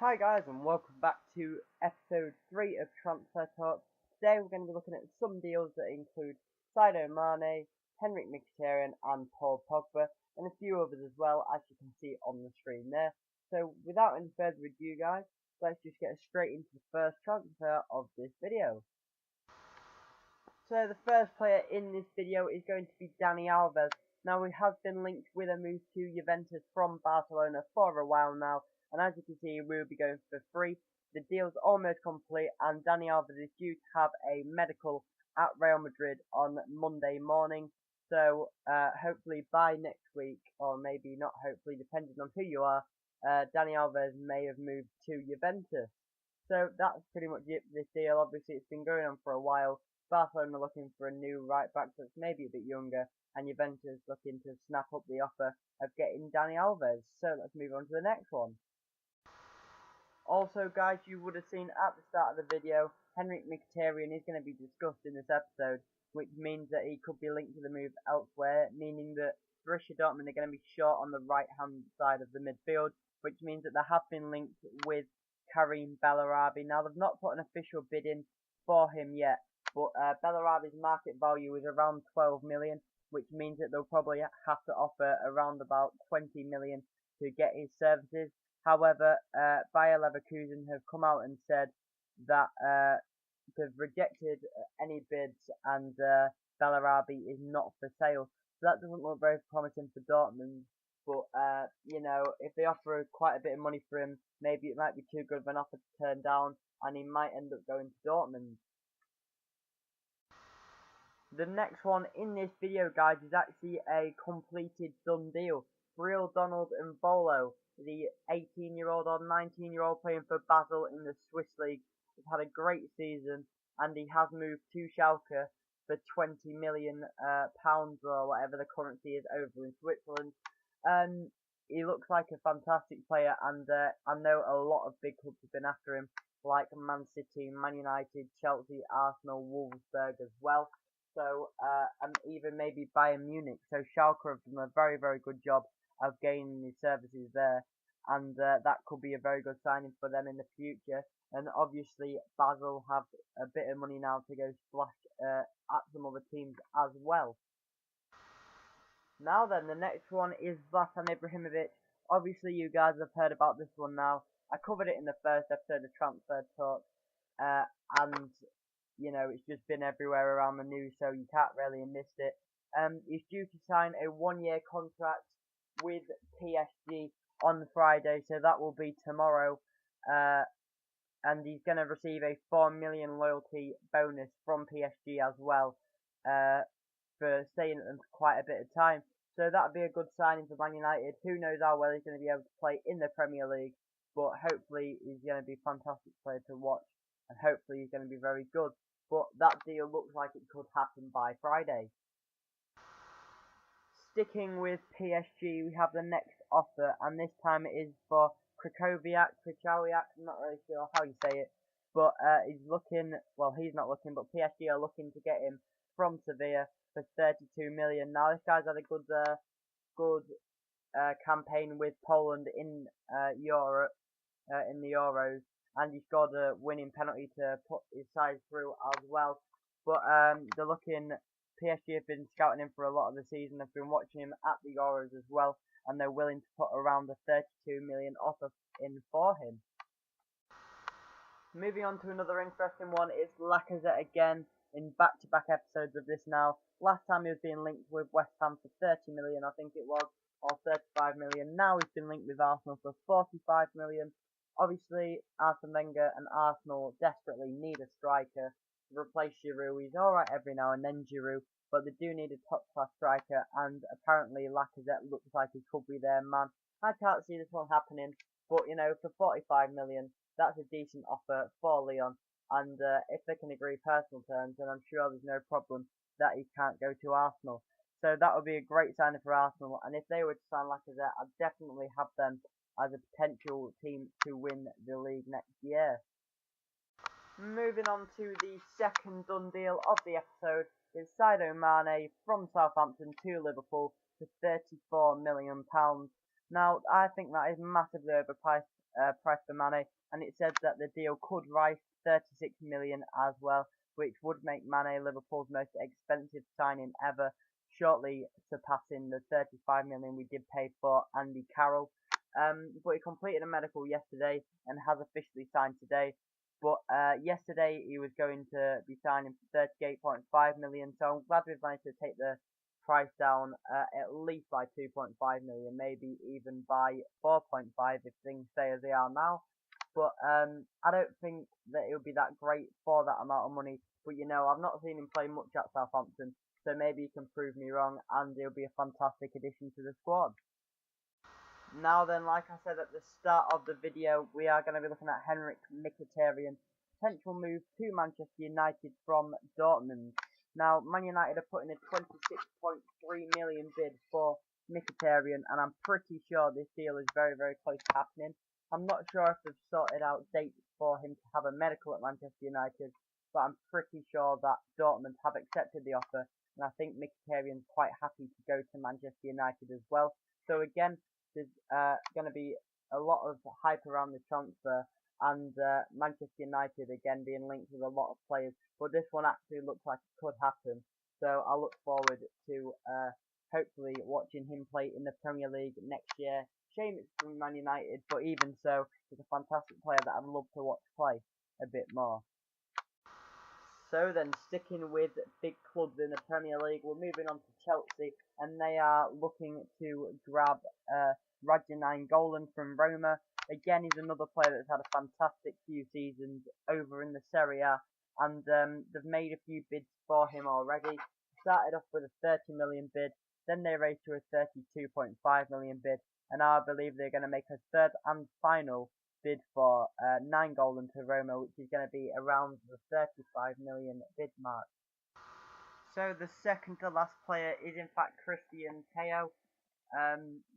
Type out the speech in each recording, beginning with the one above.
Hi guys, and welcome back to episode 3 of Transfer Talk. Today we're going to be looking at some deals that include Sadio Mane, Henrik Mkhitaryan and Paul Pogba, and a few others as well, as you can see on the screen there. So without any further ado guys, let's just get straight into the first transfer of this video. So the first player in this video is going to be Dani Alves. Now we have been linked with a move to Juventus from Barcelona for a while now, and as you can see we will be going for free. The deal's almost complete and Dani Alves is due to have a medical at Real Madrid on Monday morning, so hopefully by next week, or maybe not hopefully depending on who you are, Dani Alves may have moved to Juventus. So that's pretty much it for this deal. Obviously it's been going on for a while. Barcelona looking for a new right back that's maybe a bit younger, and Juventus looking to snap up the offer of getting Dani Alves. So let's move on to the next one. Also guys, you would have seen at the start of the video, Henrik Mkhitaryan is going to be discussed in this episode, which means that he could be linked to the move elsewhere, meaning that Borussia Dortmund are going to be short on the right hand side of the midfield, which means that they have been linked with Karim Bellarabi. Now they've not put an official bid in for him yet, but Bellarabi's market value is around 12 million, which means that they'll probably have to offer around about 20 million to get his services. However, Bayer Leverkusen have come out and said that they've rejected any bids and Bellarabi is not for sale. So that doesn't look very promising for Dortmund. But, you know, if they offer quite a bit of money for him, maybe it might be too good of an offer to turn down, and he might end up going to Dortmund. The next one in this video, guys, is actually a completed done deal. Real Donald Mbolo, the 18-year-old or 19-year-old playing for Basel in the Swiss League, has had a great season, and he has moved to Schalke for 20 million pounds or whatever the currency is over in Switzerland. He looks like a fantastic player, and I know a lot of big clubs have been after him, like Man City, Man United, Chelsea, Arsenal, Wolfsburg as well. So, and even maybe Bayern Munich. So Schalke have done a very, very good job of gaining his services there, and that could be a very good signing for them in the future. And obviously Basel have a bit of money now to go splash at some other teams as well. Now then, the next one is Zlatan Ibrahimovic. Obviously you guys have heard about this one now. I covered it in the first episode of Transfer Talk, and you know, it's just been everywhere around the news, so you can't really have missed it. He's due to sign a 1-year contract with PSG on Friday, so that will be tomorrow. And he's going to receive a 4 million loyalty bonus from PSG as well, for staying at them for quite a bit of time. So that would be a good signing for Man United. Who knows how well he's going to be able to play in the Premier League, but hopefully he's going to be a fantastic player to watch, and hopefully he's going to be very good. But that deal looks like it could happen by Friday. Sticking with PSG, we have the next offer, and this time it is for Krychowiak, I'm not really sure how you say it, but he's looking, well he's not looking, but PSG are looking to get him from Sevilla for 32 million. Now this guy's had a good campaign with Poland in Europe, in the Euros, and he scored a winning penalty to put his side through as well. But they're looking, PSG have been scouting him for a lot of the season. They've been watching him at the Euros as well, and they're willing to put around the 32 million offer in for him. Moving on to another interesting one, it's Lacazette again in back-to-back episodes of this now. Last time he was being linked with West Ham for 30 million, I think it was, or 35 million. Now he's been linked with Arsenal for 45 million. Obviously, Arsene Wenger and Arsenal desperately need a striker to replace Giroud. He's alright every now and then, Giroud, but they do need a top-class striker, and apparently Lacazette looks like he could be their man. I can't see this one happening, but, you know, for 45 million, that's a decent offer for Lyon, and if they can agree personal terms, then I'm sure there's no problem that he can't go to Arsenal. So that would be a great signing for Arsenal, and if they were to sign Lacazette, I'd definitely have them as a potential team to win the league next year. Moving on to the second done deal of the episode is Sadio Mane from Southampton to Liverpool for £34 million. Now, I think that is massively overpriced price for Mane, and it said that the deal could rise to 36 million as well, which would make Mane Liverpool's most expensive signing ever, shortly surpassing the 35 million we did pay for Andy Carroll. But he completed a medical yesterday and has officially signed today. But yesterday he was going to be signing for 38.5 million, so I'm glad we've managed to take the price down at least by 2.5 million, maybe even by 4.5 if things stay as they are now. But I don't think that it would be that great for that amount of money. But you know, I've not seen him play much at Southampton, so maybe he can prove me wrong, and he'll be a fantastic addition to the squad. Now then, like I said at the start of the video, we are going to be looking at Henrik Mkhitaryan, potential move to Manchester United from Dortmund. Now, Man United are putting a 26.3 million bid for Mkhitaryan, and I'm pretty sure this deal is very, very close to happening. I'm not sure if they've sorted out dates for him to have a medical at Manchester United, but I'm pretty sure that Dortmund have accepted the offer, and I think Mkhitaryan's quite happy to go to Manchester United as well. So again, there's going to be a lot of hype around the transfer, and Manchester United again being linked with a lot of players, but this one actually looks like it could happen, so I look forward to hopefully watching him play in the Premier League next year. Shame it's from Man United, but even so, he's a fantastic player that I'd love to watch play a bit more. So then, sticking with big clubs in the Premier League, we're moving on to Chelsea, and they are looking to grab Radja Nainggolan from Roma. Again, he's another player that's had a fantastic few seasons over in the Serie A, and they've made a few bids for him already. Started off with a 30 million bid, then they raised to a 32.5 million bid, and I believe they're going to make a third and final bid for Nainggolan to Roma, which is going to be around the 35 million bid mark. So the second to last player is in fact Christian Teo,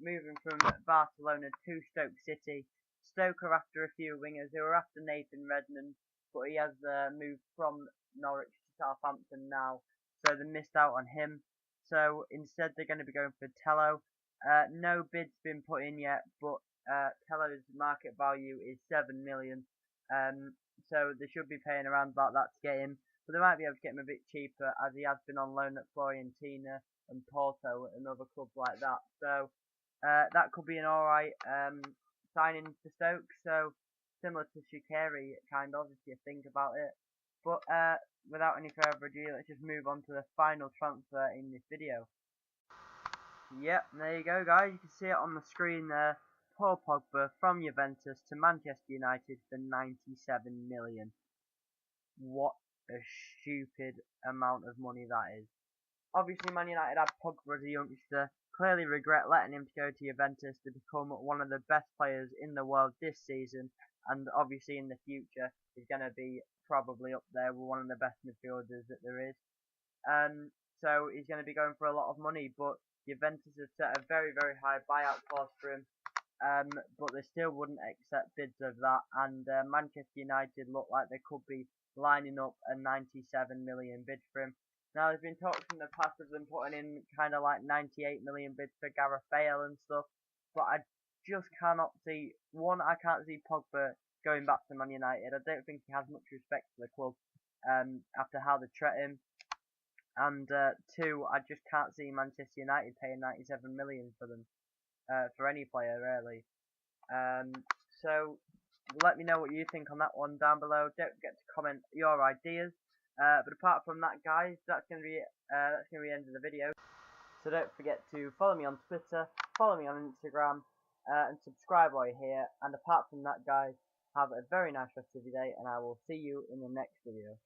moving from Barcelona to Stoke City. Stoke are after a few wingers. They were after Nathan Redmond, but he has moved from Norwich to Southampton now, so they missed out on him. So instead they're going to be going for Tello. No bid's been put in yet, but Tello's market value is 7 million, so they should be paying around about that to get him, but they might be able to get him a bit cheaper as he has been on loan at Fiorentina and Porto and other clubs like that, so that could be an alright signing for Stoke, so similar to Shaqiri kind of, if you think about it. But without any further ado, let's just move on to the final transfer in this video. Yep, there you go guys, you can see it on the screen there. Paul Pogba from Juventus to Manchester United for 97 million. What a stupid amount of money that is. Obviously Man United had Pogba as a youngster, clearly regret letting him go to Juventus to become one of the best players in the world this season, and obviously in the future he's going to be probably up there with one of the best midfielders that there is. So he's going to be going for a lot of money, but Juventus have set a very, very high buyout clause for him. But they still wouldn't accept bids of that, and Manchester United look like they could be lining up a 97 million bid for him. Now there's been talks in the past of them putting in kind of like 98 million bids for Gareth Bale and stuff, but I just cannot see, one, I can't see Pogba going back to Man United. I don't think he has much respect for the club after how they treat him, and two, I just can't see Manchester United paying 97 million for them. For any player really. So let me know what you think on that one down below. Don't forget to comment your ideas. But apart from that, guys, that's gonna be the end of the video. So don't forget to follow me on Twitter, follow me on Instagram, and subscribe while you're here. And apart from that, guys, have a very nice rest of your day, and I will see you in the next video.